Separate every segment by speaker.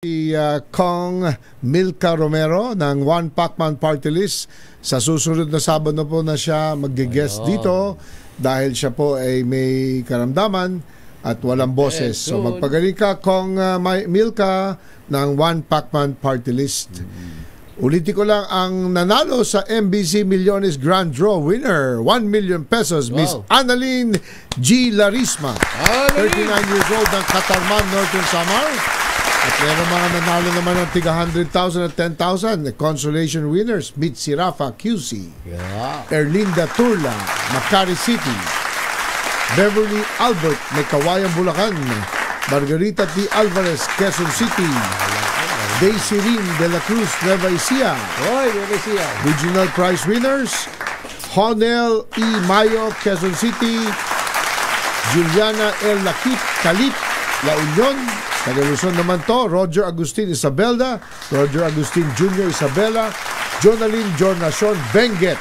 Speaker 1: Si Kong Milka Romero ng One Pacman Party List. Sa susunod na Sabado po na siya mag-guest dito dahil siya po ay may karamdaman at walang boses. So magpagaling ka, Kong Milka ng One Pacman Party List. Ulitin ko lang, ang nanalo sa MBC Millones Grand Draw winner, 1 million pesos, Miss Annalyn G. Larisma, 39 years old ng Katarman, Northern Samar. At meron mga nanalo naman ng tiga 100,000 at 10,000. Consolation winners, meet si Rafa QC, Erlinda Turla, Macari City, Beverly Albert, may Kawayan, Bulacan, Margarita T. Alvarez, Quezon City, Daisy Rin de la Cruz, Nueva Ecija. Regional prize winners, Honel E. Mayo, Quezon City, Juliana L. Lakip, Kalip, La Union, taga Luzon naman to, Roger Agustin Isabela, Roger Agustin Jr. Isabela, Jonalyn Jornacion Benguet,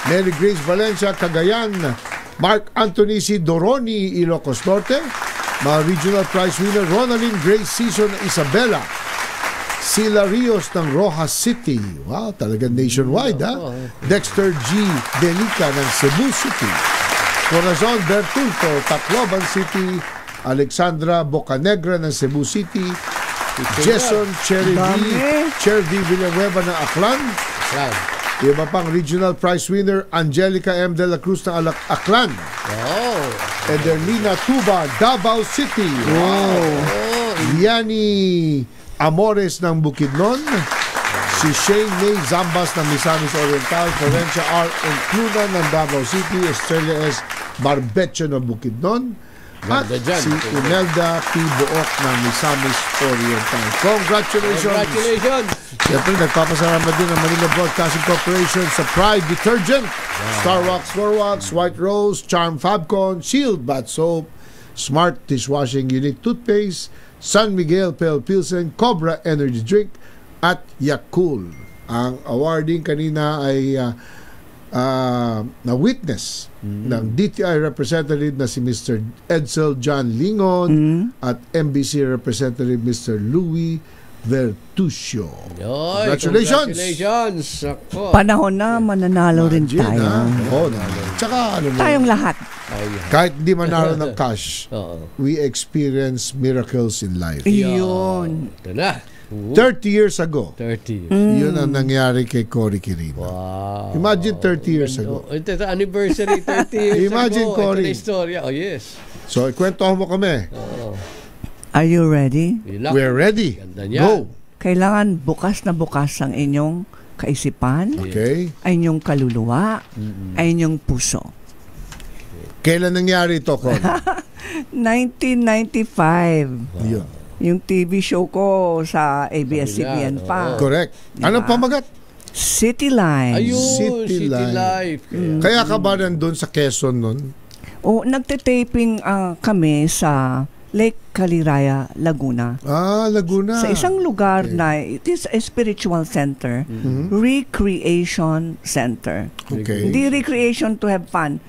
Speaker 1: Mary Grace Valencia, Cagayan, Mark Anthony C. Doroni, Ilocos Norte, mga regional prize winner, Ronaldin Grace Season Isabela, Sila Rios ng Rojas City, wow, talagang nationwide ha, Dexter G. Delica ng Cebu City, Corazon Bertulto, Tacloban City, Alexandra Bocanegra ng Cebu City, Jason Cherry Villanueva ng Aklan, iba pang regional prize winner, Angelica M. de la Cruz ng Aklan, Ederlina Tuba, Davao City, Liani Amores ng Bukidnon, si Shane May Zambas ng Misamis Oriental, Florencia R. Encluna ng Davao City, Estrella S. Barbecho ng Bukidnon, at si Imelda P. Buok ng Misamis Oriental. Congratulations! Siyempre, nagpapasalamat din ang Manila Broadcasting Corporation sa Pride Detergent, Starwax, Norwax, White Rose, Charm Fabcon, Shield Bath Soap, Smart Dishwashing Unit Toothpaste, San Miguel Pale Pilsen, Cobra Energy Drink, at Yakult. Ang awarding kanina ay na-witness ng DTI representative na si Mr. Edsel John Lingon at MBC representative Mr. Louis Vertusio. Congratulations!
Speaker 2: Panahon na mananalo rin tayo.
Speaker 1: Tsaka
Speaker 2: tayong lahat.
Speaker 1: Kahit di manalo ng cash, we experience miracles in life.
Speaker 2: Iyon.
Speaker 1: 30 years ago.
Speaker 3: 30 years.
Speaker 1: Yun ang nangyari kay Cory Quirino.
Speaker 3: Wow.
Speaker 1: Imagine 30 years ago.
Speaker 3: Ito, anniversary 30 years
Speaker 1: Imagine,
Speaker 3: ago.
Speaker 1: Cory.
Speaker 3: Ito na istorya. Oh, yes.
Speaker 1: So, ikwentuhan mo kami.
Speaker 2: Are you ready?
Speaker 1: We're ready. Go.
Speaker 2: Kailangan bukas na bukas ang inyong kaisipan, ay inyong kaluluwa, ay inyong puso.
Speaker 1: Kailan nangyari ito, Cory?
Speaker 2: 1995.
Speaker 1: Yun.
Speaker 2: Yung TV show ko sa ABS-CBN pa.
Speaker 1: Correct. Anong pamagat?
Speaker 2: City Life.
Speaker 3: Ayun,
Speaker 1: City Life. Kaya ka ba nandun sa Quezon nun?
Speaker 2: Nagte-taping kami sa Lake Caliraya, Laguna.
Speaker 1: Laguna.
Speaker 2: Sa isang lugar na it is a spiritual center, recreation center. Hindi recreation to have fun.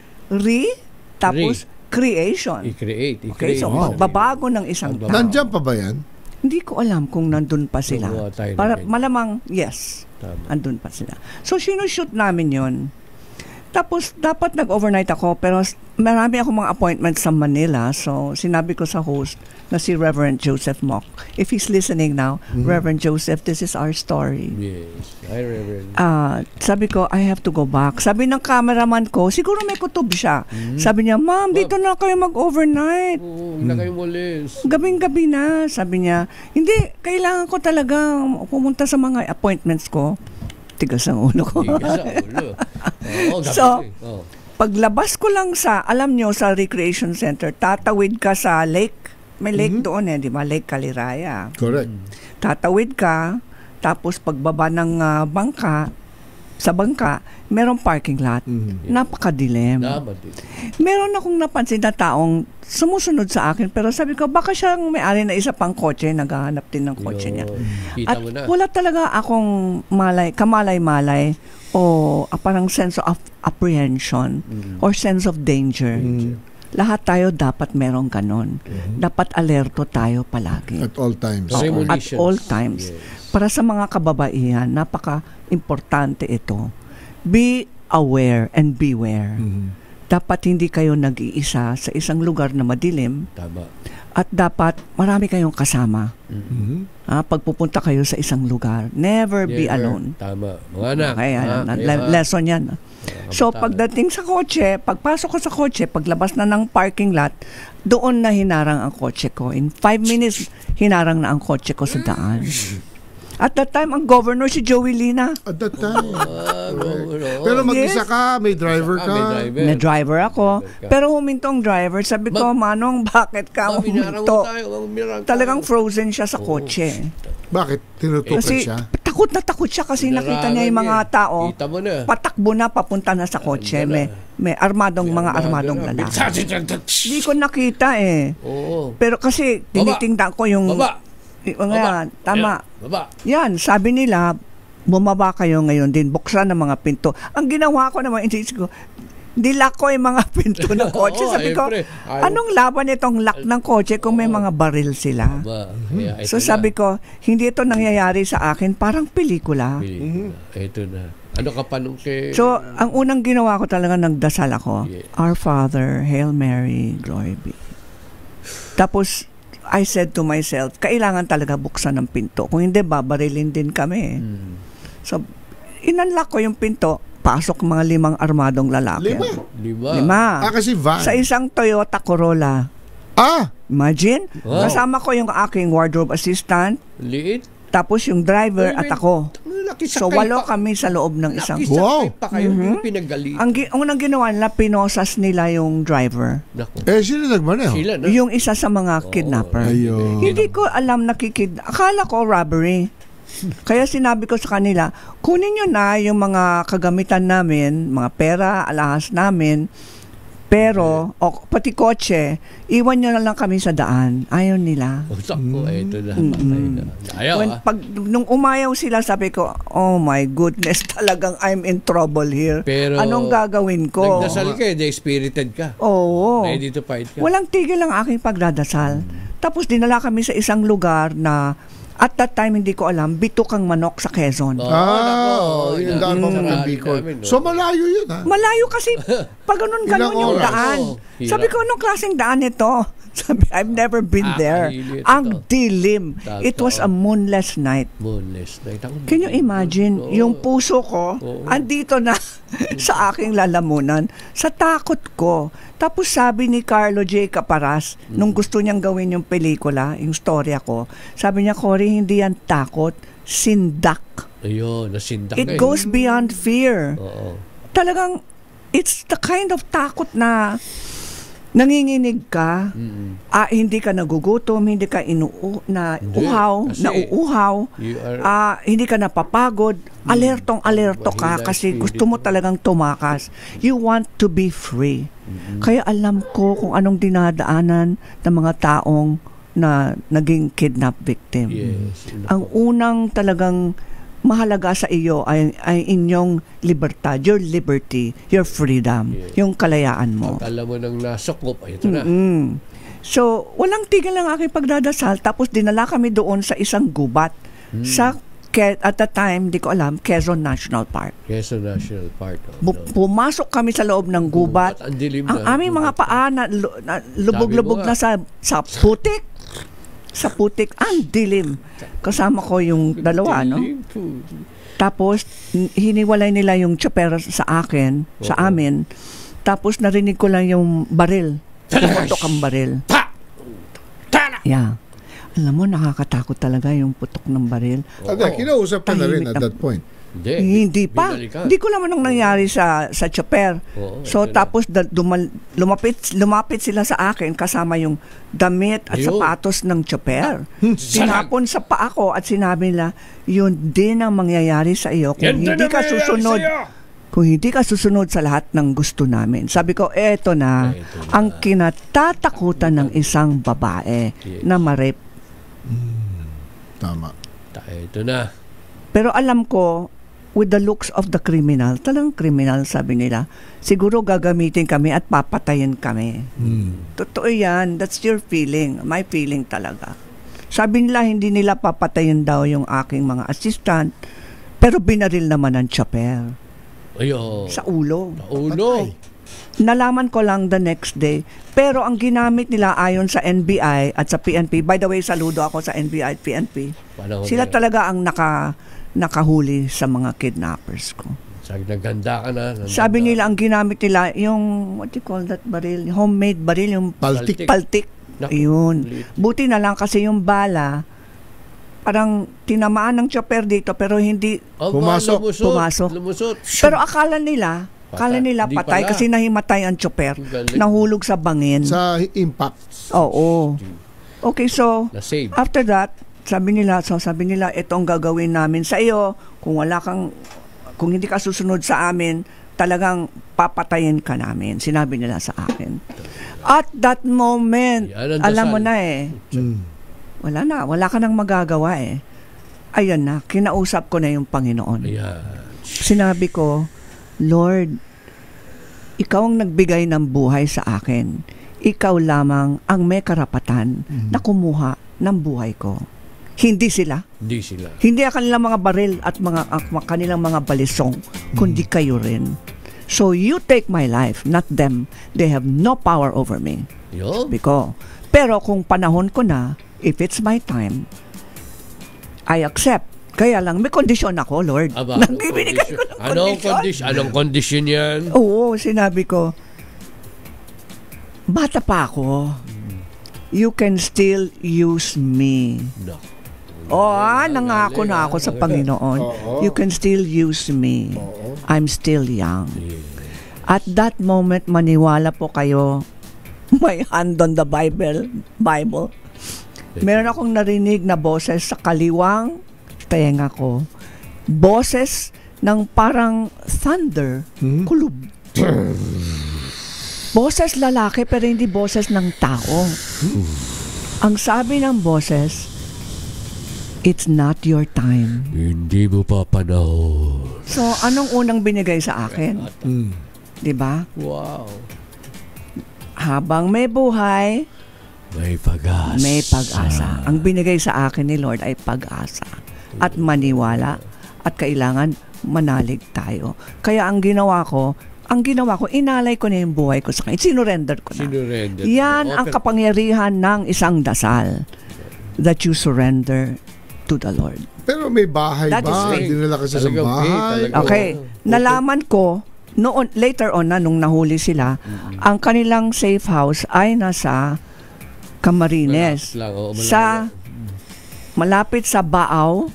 Speaker 2: Tapos creation.
Speaker 3: I-create.
Speaker 2: Okay, so magbabago ng isang tao.
Speaker 1: Nandiyan pa ba yan?
Speaker 2: Hindi ko alam kung nandun pa sila. Para malamang, yes, nandun pa sila. So, sinushoot namin yon. Tapos, dapat nag-overnight ako, pero marami akong mga appointments sa Manila. So, sinabi ko sa host na si Reverend Joseph Mock. If he's listening now, Reverend Joseph, this is our story.
Speaker 3: Yes. Hi, Reverend.
Speaker 2: Sabi ko, I have to go back. Sabi ng cameraman ko, siguro may kutob siya. Sabi niya, Ma'am, dito na kayo mag-overnight.
Speaker 3: Huwag na kayo mulis.
Speaker 2: Gabing-gabi na. Sabi niya, hindi, kailangan ko talaga pumunta sa mga appointments ko. Tigas ang ulo ko. So, paglabas ko lang alam nyo, sa recreation center, tatawid ka sa lake. May lake doon di ba? Lake Caliraya.
Speaker 1: Correct.
Speaker 2: Tatawid ka, tapos pagbaba ng sa bangka, merong parking lot. Napakadilim. Meron akong napansin na taong sumusunod sa akin, pero sabi ko, baka siyang may-ari na isa pang kotse, naghahanap din ng kotse niya. At wala talaga akong kamalay-malay o parang sense of apprehension or sense of danger. Lahat tayo dapat merong ganon. Dapat alerto tayo palagi.
Speaker 1: At all times.
Speaker 2: At
Speaker 3: Premonitions.
Speaker 2: all times.
Speaker 3: Yes.
Speaker 2: Para sa mga kababaihan, napaka-importante ito. Be aware and beware. Dapat hindi kayo nag-iisa sa isang lugar na madilim.
Speaker 3: Tama.
Speaker 2: At dapat marami kayong kasama. Pagpupunta kayo sa isang lugar, never be alone.
Speaker 3: Tama. Mga anak.
Speaker 2: Okay, lesson yan. So, pagdating sa kotse, pagpasok ko sa kotse, paglabas na ng parking lot, doon na hinarang ang kotse ko. In 5 minutes, hinarang na ang kotse ko sa daan. At that time, ang governor si Joey Lina.
Speaker 1: At that time. Pero mag-isa ka, may driver ka.
Speaker 2: May driver ako. Pero huminto ang driver. Sabi ko, Manong, bakit ka huminto? Talagang frozen siya sa kotse.
Speaker 1: Bakit? Tinutukan
Speaker 2: Kasi
Speaker 1: siya?
Speaker 2: takot na takot siya kasi nakita niya yung mga tao.
Speaker 3: Kita mo na.
Speaker 2: Patakbo na, papunta na sa kotse. May armadong lalaki. Hindi ko nakita eh.
Speaker 3: Oo.
Speaker 2: Pero kasi tinitingnan ko yung... Yan, tama.
Speaker 3: Baba.
Speaker 2: Yan, sabi nila, bumaba kayo ngayon din, buksan ang mga pinto. Ang ginawa ko naman, ko, nilak ko yung mga pinto ng kotse. Sabi ko, anong laban itong lock ng kotse kung may mga baril sila? So sabi ko, hindi ito nangyayari sa akin, parang pelikula.
Speaker 3: Ito na. Ano ka pa nung kay...
Speaker 2: So, ang unang ginawa ko talaga, nagdasal ako. Our Father, Hail Mary, Glory be. Tapos, I said to myself, kailangan talaga buksan ng pinto. Kung hindi, babarilin din kami. So, inunlock ko yung pinto, pasok mga 5 armadong lalaki. 5?
Speaker 1: Kasi van.
Speaker 2: Sa isang Toyota Corolla. Imagine, kasama ko yung aking wardrobe assistant.
Speaker 3: Liit.
Speaker 2: Tapos yung driver at ako. So, 8 kami sa loob ng isang...
Speaker 1: Wow!
Speaker 3: Pa kayo, pinagalit.
Speaker 2: Ang unang ginawa nila, pinosas nila yung driver.
Speaker 1: Sino nagmaneho?
Speaker 3: Sila, no?
Speaker 2: Yung isa sa mga kidnapper. Hindi ko alam na akala ko robbery. Kaya sinabi ko sa kanila, kunin nyo na yung mga kagamitan namin, mga pera, alahas namin, pero, pati kotse, iwan nyo na lang kami sa daan. Ayaw nila.
Speaker 3: Sakto, ito na. Ayaw,
Speaker 2: nung umayaw sila, sabi ko, oh my goodness, talagang I'm in trouble here. Pero, anong gagawin ko?
Speaker 3: Nagdasal ka, spirited ka.
Speaker 2: Oo.
Speaker 3: Ready to fight ka.
Speaker 2: Walang tigil ang aking pagdadasal. Tapos dinala kami sa isang lugar na at that time, hindi ko alam, bitukang manok sa Quezon.
Speaker 1: Yung daan mo ng Bicol. So, malayo yun, ha?
Speaker 2: Malayo kasi, pag ganun yung daan. Sabi ko, anong klaseng daan ito? Sabi, I've never been there. Ang dilim. It was a moonless night. Can you imagine? Yung puso ko, andito na sa aking lalamunan, sa takot ko. Tapos sabi ni Carlo J. Caparas, nung gusto niyang gawin yung pelikula, yung storya ko, sabi niya, Cory, hindi yan takot, sindak.
Speaker 3: Ayun, nasindak.
Speaker 2: It goes beyond fear. Talagang, it's the kind of takot na nanginginig ka, hindi ka nagugutom, hindi ka nauuhaw, hindi ka napapagod, alertong-alerto ka kasi gusto mo talagang tumakas. You want to be free. Kaya alam ko kung anong dinadaanan ng mga taong na naging kidnap victim. Ang unang talagang mahalaga sa iyo ay inyong libertad, your liberty, your freedom, yung kalayaan mo.
Speaker 3: Pag alam mo nang nasakop, ito na.
Speaker 2: So, walang tigil ang aking pagdadasal. Tapos dinala kami doon sa isang gubat. At the time, di ko alam, Quezon National Park.
Speaker 3: Quezon National Park.
Speaker 2: Pumasok kami sa loob ng gubat. Ang aming mga paa na lubog-lubog na sa putik. Sa putik, ang dilim. Kasama ko yung dalawa, no? Tapos, hiniwalay nila yung chopper sa akin, sa amin. Tapos, narinig ko lang yung baril. Pumutok ang baril. Yeah. Alam mo, nakakatakot talaga yung putok ng baril.
Speaker 1: Kinausap ka na rin at that point.
Speaker 2: Hindi pa. Hindi ko naman nang nangyari sa chopper. So tapos lumapit sila sa akin kasama yung damit at sapatos ng chopper. Tinapon sa paa ko at sinabi nila, yun din ang mangyayari sa iyo kung hindi ka susunod. Kung hindi ka susunod sa lahat ng gusto namin. Sabi ko, eto na ang kinatatakutan ng isang babae na ma-rape.
Speaker 1: Tama.
Speaker 3: Ito na.
Speaker 2: Pero alam ko, with the looks of the criminal. Talagang criminal, sabi nila. Siguro gagamitin kami at papatayin kami. Totoo yan. That's your feeling. My feeling talaga. Sabi nila, hindi nila papatayin daw yung aking mga assistant, pero binaril naman ang chopper.
Speaker 3: Ayo.
Speaker 2: Sa ulo.
Speaker 3: Sa ulo.
Speaker 2: Nalaman ko lang the next day. Pero ang ginamit nila ayon sa NBI at sa PNP, by the way, saludo ako sa NBI at PNP. Sila talaga ang nakahuli sa mga kidnappers ko.
Speaker 3: Naganda ka na.
Speaker 2: Sabi nila, ang ginamit nila, yung, what do you call that baril? Homemade baril, yung
Speaker 1: Paltik.
Speaker 2: Ayun. Buti na lang kasi yung bala, parang tinamaan ng chopper dito, pero hindi pumasok.
Speaker 3: Lumusot.
Speaker 2: Pero akala nila patay kasi nahimatay ang chopper. Nahulog sa bangin.
Speaker 1: Sa impact.
Speaker 2: Oo. Okay, so
Speaker 3: Na-save.
Speaker 2: after that, sabi nila, ito ang gagawin namin sa iyo. Kung hindi ka susunod sa amin, talagang papatayin ka namin. Sinabi nila sa akin. At that moment, alam mo na wala ka nang magagawa Ayan na, kinausap ko na yung Panginoon. Sinabi ko, Lord, ikaw ang nagbigay ng buhay sa akin. Ikaw lamang ang may karapatan na kumuha ng buhay ko. Hindi sila. Hindi ang kanilang mga baril at kanilang mga balisong, kundi kayo rin. So you take my life, not them. They have no power over me. Pero kung panahon ko na, if it's my time, I accept. Kaya lang, may kondisyon ako, Lord. Nagbibigay ko ng kondisyon.
Speaker 3: Anong kondisyon yan?
Speaker 2: Oo, sinabi ko, bata pa ako. You can still use me.
Speaker 3: No.
Speaker 2: Nangako na ako sa Panginoon. You can still use me. I'm still young. At that moment, maniwala po kayo, my hand on the Bible. Meron akong narinig na boses sa kaliwang tenga ko. Boses ng parang thunder. Kulub. Boses lalaki pero hindi boses ng tao. Ang sabi ng boses, it's not your time.
Speaker 3: Hindi mo pa panahon.
Speaker 2: So, anong unang binigay sa akin? Diba?
Speaker 3: Wow.
Speaker 2: Habang may buhay,
Speaker 3: may pag-asa.
Speaker 2: May pag-asa. Ang binigay sa akin ni Lord ay pag-asa. At maniwala. At kailangan manalig tayo. Kaya ang ginawa ko, inalay ko na yung buhay ko sa kanya. Sinurrender ko na. Yan ang kapangyarihan ng isang dasal. That you surrender to the Lord.
Speaker 1: Pero may bahay ba? Hindi nila kasi sa bahay.
Speaker 2: Okay. Nalaman ko, later on na, nung nahuli sila, ang kanilang safe house ay nasa Camarines. Malapit sa Baaw.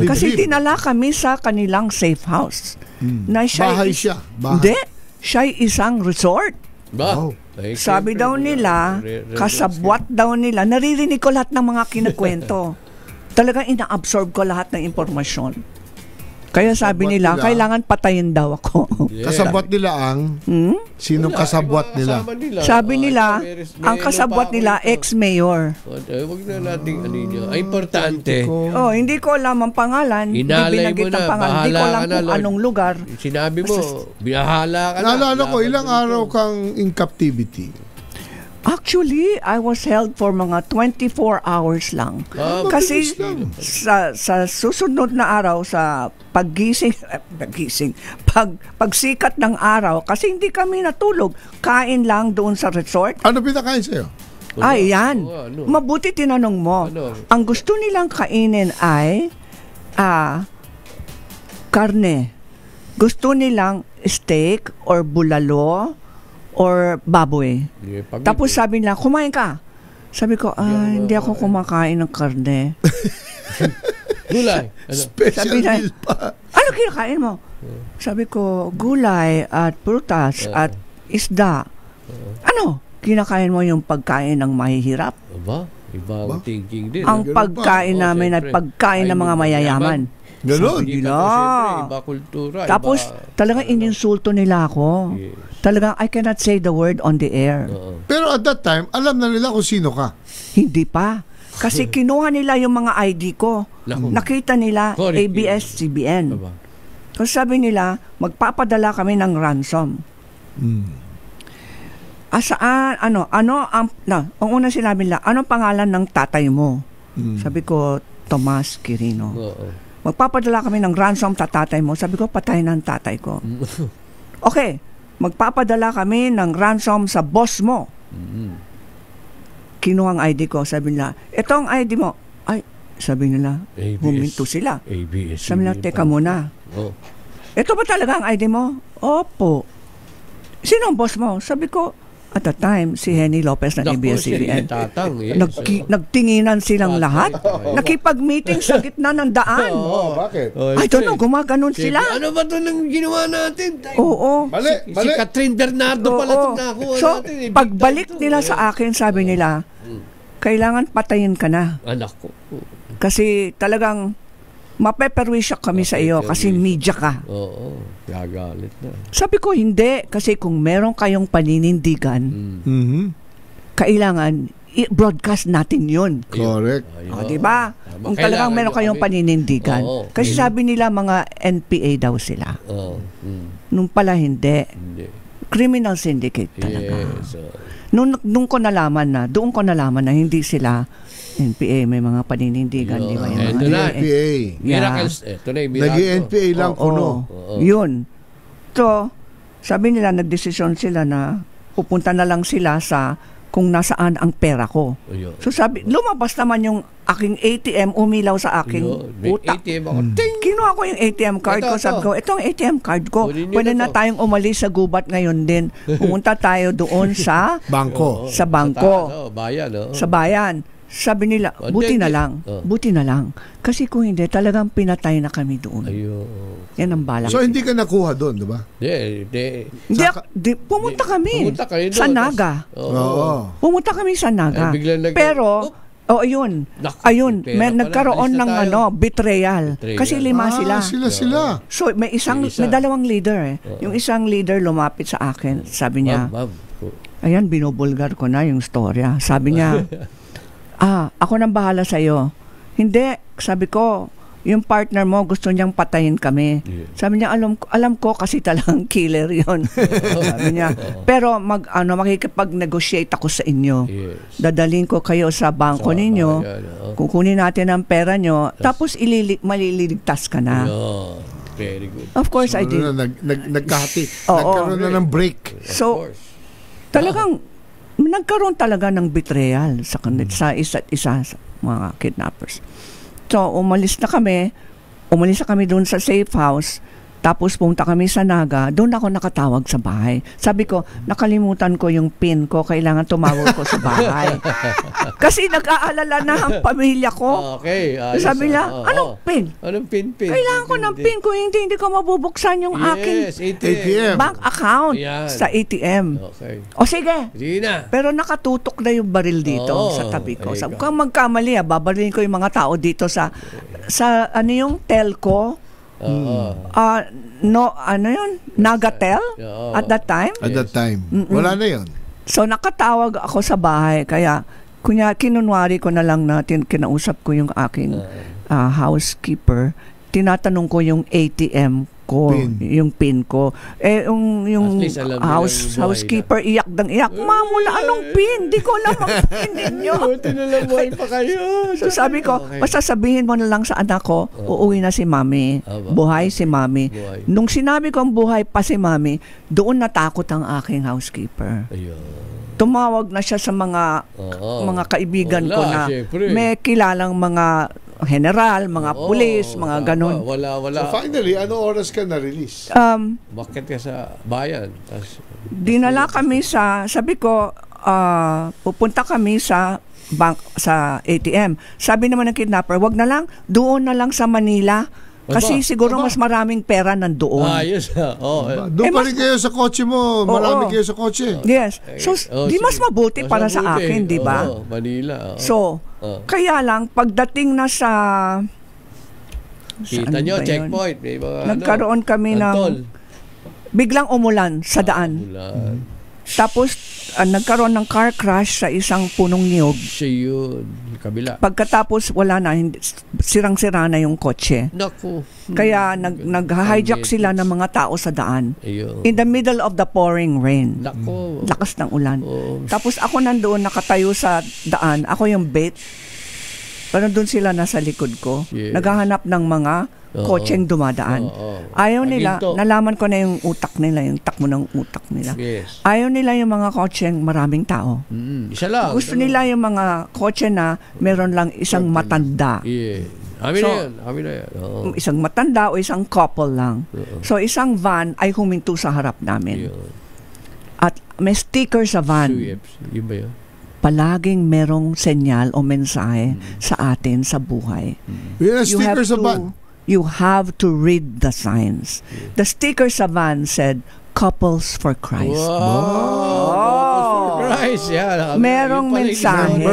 Speaker 2: Kasi dinala kami sa kanilang safe house.
Speaker 1: Bahay siya.
Speaker 2: Hindi. Siya ay isang resort. Sabi daw nila, kasabwat daw nila, naririnig ko lahat ng mga kinakwento. Talagang ina-absorb ko lahat ng impormasyon. Kaya sabi nila, kailangan patayin daw ako.
Speaker 1: Kasabwat nila ang? Sinong kasabwat nila?
Speaker 2: Sabi nila, ang kasabwat nila, ex-mayor.
Speaker 3: Huwag na nating importante.
Speaker 2: Hindi ko alam ang pangalan.
Speaker 3: Inalay mo na,
Speaker 2: hindi ko alam kung anong lugar.
Speaker 3: Sinabi mo, biyahala ka na.
Speaker 1: Naalala ko, ilang araw kang in captivity?
Speaker 2: Actually, I was held for mga 24 hours lang. Kasi sa susunod na araw, sa pagsikat ng araw, kasi hindi kami natulog, kain lang doon sa resort.
Speaker 1: Ano pinakain sa'yo?
Speaker 2: Yan. Mabuti tinanong mo. Ang gusto nilang kainin ay karne. Gusto nilang steak or bulalo or baboy. Tapos sabi nila, kumain ka. Sabi ko, hindi ako kumakain ng karne.
Speaker 3: Gulay.
Speaker 1: Special meal pa.
Speaker 2: Ano kinakain mo? Sabi ko, gulay at prutas at isda. Ano? Kinakain mo yung pagkain ng mahihirap?
Speaker 3: Ibang thinking din.
Speaker 2: Ang pagkain namin ay pagkain ng mga mayayaman.
Speaker 1: Ganon.
Speaker 3: Iba kultura.
Speaker 2: Tapos, talagang ininsulto nila ako. Talagang, I cannot say the word on the air.
Speaker 1: Pero at that time, alam na nila kung sino ka.
Speaker 2: Hindi pa. Kasi kinuha nila yung mga ID ko. Nakita nila ABS-CBN. So sabi nila, magpapadala kami ng ransom. Saan, ang una sinabi nila, anong pangalan ng tatay mo? Sabi ko, Tomas Quirino. Magpapadala kami ng ransom sa tatay mo. Sabi ko, patay na ang tatay ko. Okay, magpapadala kami ng ransom sa boss mo. Kinuha ang ID ko. Sabi nila, ito ang ID mo. Ay, sabi nila, huminto sila. Sabi nila, teka muna. Ito ba talaga ang ID mo? Opo. Sino ang boss mo? Sabi ko, at the time, si Henny Lopez ng ABS-CBN. Nagtinginan silang lahat. Nakipag-meeting sa gitna ng daan.
Speaker 1: Bakit?
Speaker 2: I don't know, gumaganon sila.
Speaker 3: Ano ba ito nang ginawa natin?
Speaker 2: Oo.
Speaker 3: Si Catherine Bernardo pala ito nakuha natin.
Speaker 2: So, pagbalik nila sa akin, sabi nila, kailangan patayin ka na.
Speaker 3: Anak ko.
Speaker 2: Kasi talagang mapeperwisyak kami sa iyo kasi media ka.
Speaker 3: Oo, gagalit na.
Speaker 2: Sabi ko, hindi. Kasi kung meron kayong paninindigan, kailangan i-broadcast natin yun.
Speaker 1: Correct.
Speaker 2: Diba? Kung talagang meron kayong paninindigan. Kasi sabi nila mga NPA daw sila. Nung pala hindi. Criminal syndicate talaga. Doon ko nalaman na hindi sila NPA, may mga paninindigan, di ba?
Speaker 1: Ito na, NPA.
Speaker 3: Miracles. Ito na yung miracle.
Speaker 1: Nag-NPA lang kuno.
Speaker 2: Yun. So, sabi nila, nagdesisyon sila na pupunta na lang sila sa kung nasaan ang pera ko. So sabi, lumabas naman yung aking ATM, umilaw sa aking utak. Kinuha ko yung ATM card ko. Sabi ko, itong ATM card ko, pwede na tayong umalis sa gubat ngayon din. Pumunta tayo doon sa
Speaker 1: bangko.
Speaker 2: Sa bangko. Sa bayan. Sabi nila, buti na lang. Kasi kung hindi, talagang pinatay na kami doon. Yan ang balak.
Speaker 1: So, hindi ka nakuha doon, di ba?
Speaker 2: Hindi. Pumunta kami sa Naga. Pumunta kami sa Naga. Pero, ayun. Nagkaroon ng betrayal. Kasi 5 sila.
Speaker 1: Sila.
Speaker 2: So, may dalawang leader. Yung isang leader lumapit sa akin. Sabi niya, ayan, binubulgar ko na yung storya. Sabi niya, ako nang bahala sa'yo. Hindi, sabi ko, yung partner mo gusto niyang patayin kami. Sabi niya, alam ko kasi talagang killer yon. Sabi niya, pero makikipag-negotiate ako sa inyo. Dadalhin ko kayo sa bangko ninyo, kukunin natin ang pera nyo, tapos maliligtas ka na.
Speaker 3: Very good.
Speaker 2: Of course, I did.
Speaker 1: Nagkahati. Nagkaroon na ng break.
Speaker 2: So, talagang nagkaroon talaga ng betrayal sa isa't isa sa mga kidnappers. So, umalis na kami doon sa safe house, tapos pumunta kami sa Naga, doon ako nakatawag sa bahay. Sabi ko, nakalimutan ko yung PIN ko, kailangan tumawag ko sa bahay. Kasi nag-aalala na ang pamilya ko. Sabi nila, anong PIN?
Speaker 3: Anong PIN?
Speaker 2: Kailangan ko ng PIN ko, hindi ko mabubuksan yung aking bank account sa ATM. O sige. Pero nakatutok na yung baril dito sa tabi ko. Sabi ko, magkamali, babarilin ko yung mga tao dito sa yung telco. Nagatel at that time?
Speaker 1: At that time. Wala na yun.
Speaker 2: So, nakatawag ako sa bahay. Kaya, kinunwari ko na lang natin, kinausap ko yung aking housekeeper. Tinatanong ko yung ATM ko, yung PIN ko. Yung housekeeper, iyak. Ma'am, wala anong PIN? Di ko alam ang PIN ninyo.
Speaker 3: Tinalamuhay pa kayo.
Speaker 2: So sabi ko, basta sabihin mo na lang sa anak ko, uuwi na si Mami. Buhay si Mami. Nung sinabi ko ang buhay pa si Mami, doon natakot ang aking housekeeper. Tumawag na siya sa mga kaibigan ko na may kilalang mga general, mga pulis, mga ganun.
Speaker 3: Wala.
Speaker 1: So finally, ano oras ka na-release?
Speaker 3: Bakit ka sa bayan?
Speaker 2: Dinala kami sabi ko, pupunta kami sa ATM. Sabi naman ng kidnapper, wag na lang, doon na lang sa Manila. Kasi siguro mas maraming pera nandoon.
Speaker 3: Yes.
Speaker 1: Doon pa rin kayo sa kotse mo. Marami kayo sa kotse.
Speaker 2: Yes. So, di mas mabuti para sa akin, di ba?
Speaker 3: Manila.
Speaker 2: So, kaya lang, pagdating na sa...
Speaker 3: Kita nyo, checkpoint.
Speaker 2: Nagkaroon kami ng... Biglang umulan sa daan. Tapos, nagkaroon ng car crash sa isang punong niyog.
Speaker 3: Siya yun. Kabila.
Speaker 2: Pagkatapos wala na, sirang-sira na yung kotse.
Speaker 3: Naku.
Speaker 2: Kaya nag-hijack sila ng mga tao sa daan.
Speaker 3: Ayun.
Speaker 2: In the middle of the pouring rain.
Speaker 3: Naku.
Speaker 2: Lakas ng ulan.
Speaker 3: Oh.
Speaker 2: Tapos ako nandoon, nakatayo sa daan. Ako yung bait. Pero doon sila nasa likod ko.
Speaker 3: Yeah.
Speaker 2: Naghahanap ng mga kotseng dumadaan. Ayaw nila, nalaman ko na yung utak nila, yung takbo ng utak nila.
Speaker 3: Yes.
Speaker 2: Ayaw nila yung mga kotseng maraming tao.
Speaker 3: Isa lang.
Speaker 2: Gusto nila yung mga kotse na meron lang isang matanda.
Speaker 3: Yeah. Amin na yan. Oo.
Speaker 2: Isang matanda o isang couple lang. So isang van ay huminto sa harap namin.
Speaker 3: Yun.
Speaker 2: At may sticker sa van.
Speaker 3: Yun ba yun?
Speaker 2: Palaging merong senyal o mensahe sa atin sa buhay.
Speaker 1: Yung sticker sa van.
Speaker 2: You have to read the signs. The sticker sa van said, Couples for Christ.
Speaker 3: Wow! Couples for Christ. Yeah,
Speaker 2: merong mensahe.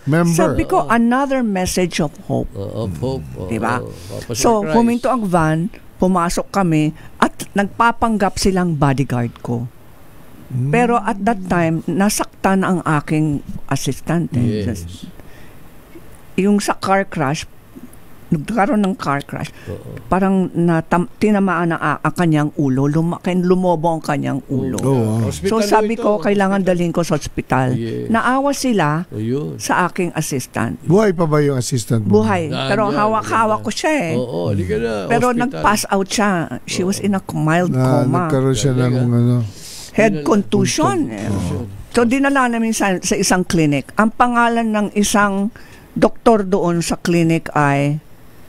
Speaker 1: Member.
Speaker 2: Sabi ko, another message of hope.
Speaker 3: Of hope.
Speaker 2: Diba? So, huminto ang van, pumasok kami, at nagpapanggap silang bodyguard ko. Pero at that time, nasaktan ang aking assistant.
Speaker 3: Yes.
Speaker 2: Yung sa car crash, nagkaroon ng car crash, parang tinamaan na ang kanyang ulo, lumobo ang kanyang ulo. So sabi ko, kailangan dalhin ko sa ospital. Naawa sila sa aking assistant.
Speaker 1: Buhay pa ba yung assistant mo?
Speaker 2: Buhay. Pero hawak-hawak ko siya eh. Pero nag-pass out siya. She was in a mild coma.
Speaker 1: Nagkaroon siya ng
Speaker 2: head contusion. So dinala namin sa isang clinic. Ang pangalan ng isang doktor doon sa clinic ay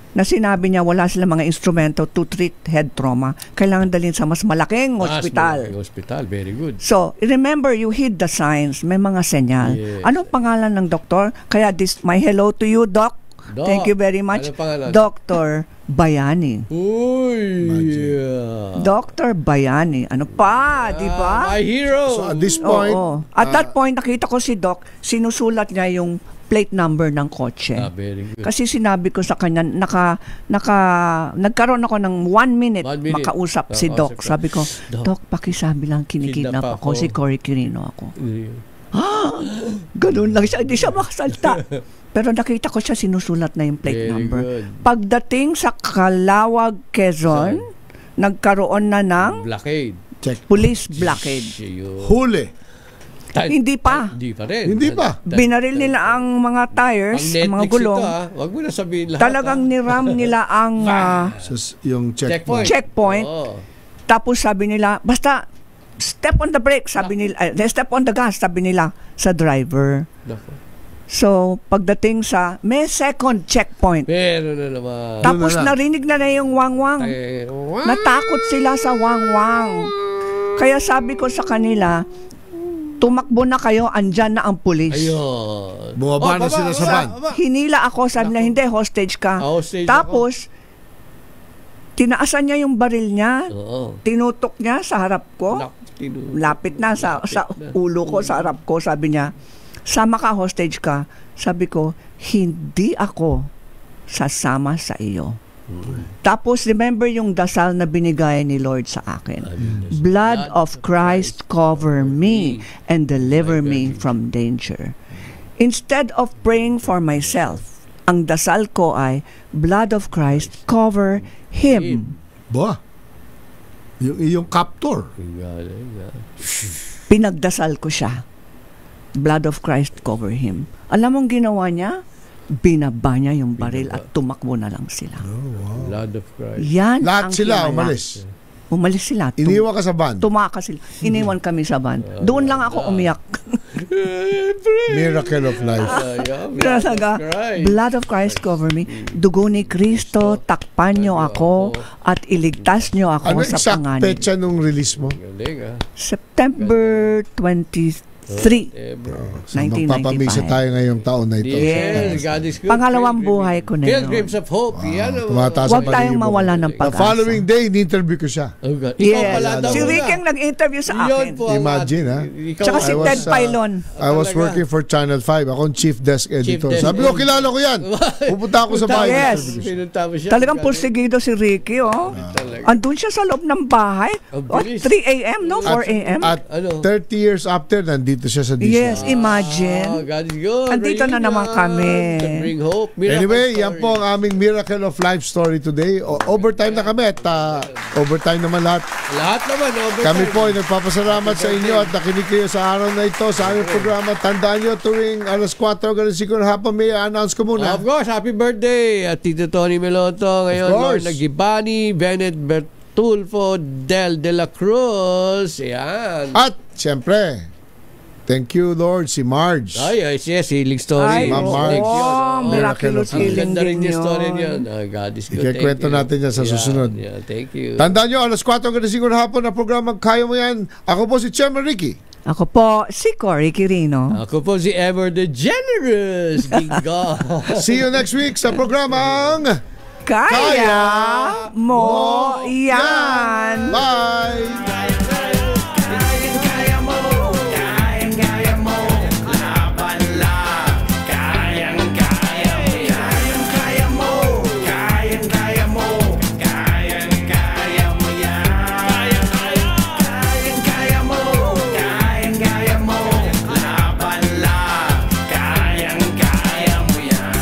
Speaker 2: na sinabi niya wala sila mga instrumento to treat head trauma. Kailangan dalhin sa mas malaking ospital.
Speaker 3: Hospital, very good.
Speaker 2: So, remember, you heed the signs. May mga senyal. Yes. Anong pangalan ng doktor? Kaya my hello to you, Doc. Thank you very much. Dr. Bayani.
Speaker 3: Uy! Yeah.
Speaker 2: Dr. Bayani. Ano pa, di ba?
Speaker 3: My hero!
Speaker 1: So, at this point...
Speaker 2: At that point, nakita ko si Doc, sinusulat niya yung plate number ng kotse.
Speaker 3: Very good.
Speaker 2: Kasi sinabi ko sa kanya, nagkaroon ako ng 1 minute makausap si Doc. Sabi ko, Doc, pakisabi lang kinikidnap ako. Si Cory Quirino ako. Ganun lang siya. Hindi siya makasalta. Pero nakita ko siya sinusulat na yung plate number. Pagdating sa Calawag, Quezon, nagkaroon na ng police blockade.
Speaker 1: Huli.
Speaker 2: Hindi pa.
Speaker 3: Hindi pa rin.
Speaker 1: Hindi pa.
Speaker 2: Binaril nila ang mga tires, ang mga gulong.
Speaker 3: Wag mo na sabihin lahat.
Speaker 2: Talagang niram nila ang
Speaker 1: yung
Speaker 2: checkpoint. Tapos sabi nila, basta step on the brake, sabi nila, step on the gas, sabi nila sa driver. So, pagdating sa may second checkpoint.
Speaker 3: Pero na naman.
Speaker 2: Tapos narinig na yung wangwang. Natakot sila sa wangwang. Kaya sabi ko sa kanila, tumakbo na kayo, andyan na ang pulis.
Speaker 3: Ayun.
Speaker 1: Bumaba na sila sa van.
Speaker 2: Hinila ako, sabi na, hindi, hostage ka. Tapos, tinaasan niya yung baril niya, tinutok niya sa harap ko, lapit na sa ulo ko, sa harap ko, sabi niya, sama ka, hostage ka. Sabi ko, hindi ako sasama sa iyo. Tapos, remember yung dasal na binigay ni Lord sa akin. Blood of Christ cover me and deliver me from danger. Instead of praying for myself, ang dasal ko ay, blood of Christ cover him.
Speaker 1: Ba? Yung iyong captor.
Speaker 2: Pinagdasal ko siya. Blood of Christ cover him. Alam mong ginawa niya? Binaba niya yung baril at tumakbo na lang sila.
Speaker 3: Blood of Christ.
Speaker 2: Yan
Speaker 1: lahat
Speaker 2: ang
Speaker 1: sila
Speaker 2: himala.
Speaker 1: umalis.
Speaker 2: Umalis sila.
Speaker 1: Iniwan ka sa van.
Speaker 2: Tumakas sila. Iniwan kami sa van. Doon lang ako umiyak.
Speaker 1: Miracle of life.
Speaker 2: Talaga, blood of Christ cover me. Dugo ni Kristo, takpan niyo ako at iligtas niyo ako sa panganib.
Speaker 1: Ano exact petsa nung release mo?
Speaker 2: September 23. 1995.
Speaker 1: Magpapamisa tayo ngayong taon na ito.
Speaker 3: Yes, God is good.
Speaker 2: Pangalawang buhay ko na yun.
Speaker 3: Pilgrims of Hope.
Speaker 2: Huwag tayong mawala ng pag-asa.
Speaker 1: The following day, in-interview ko siya.
Speaker 2: Yes. Si Rick ang nag-interview sa akin.
Speaker 1: Imagine, ha?
Speaker 2: Tsaka si Ted Pailon.
Speaker 1: I was working for Channel 5. Ako ang chief desk editor. Sabi ko, kilala ko yan. Pupunta ako sa bahay.
Speaker 2: Yes. Talagang porsigido si Ricky, oh. Andun siya sa loob ng bahay. 3 a.m., no? 4 a.m.
Speaker 1: At 30 years after, nandito nandito siya sa Disney.
Speaker 2: Yes, imagine.
Speaker 3: God is good.
Speaker 2: Andito na naman kami.
Speaker 3: To bring hope. Miracle
Speaker 1: Anyway,
Speaker 3: story.
Speaker 1: yan po ang aming Miracle of Life story today. Overtime na kami at overtime naman lahat.
Speaker 3: Lahat naman, overtime.
Speaker 1: Kami po ay nagpapasalamat sa inyo at nakinig kayo sa araw na ito sa aming programa. Tandaan nyo, tuwing alas 4 hanggang 5 ng hapon, may announce ko muna.
Speaker 3: Of course, happy birthday at Tito Tony Meloto. Ngayon, Lord Nagibani, Bennett Bertulfo Del De La Cruz. Yan.
Speaker 1: At, siyempre, thank you, Lord, si Marge.
Speaker 3: Yes, healing story.
Speaker 2: Ay,
Speaker 1: Ma'am Marge.
Speaker 2: Miraculous
Speaker 3: Ang
Speaker 2: healing
Speaker 3: ganda rin
Speaker 2: din
Speaker 3: yung story
Speaker 2: yun.
Speaker 3: niyan. God is good.
Speaker 1: Ikikwento
Speaker 3: Thank you.
Speaker 1: natin yan sa susunod.
Speaker 3: Yeah, thank you.
Speaker 1: Tandaan nyo, alas 4 hanggang 5 ng hapon na programang Kaya Mo Yan. Ako po si Chairman Ricky.
Speaker 2: Ako po, si Cory Quirino.
Speaker 3: Ako po si Ever the Generous. Gingo.
Speaker 1: See you next week sa programang
Speaker 2: Kaya mo yan.
Speaker 1: Bye!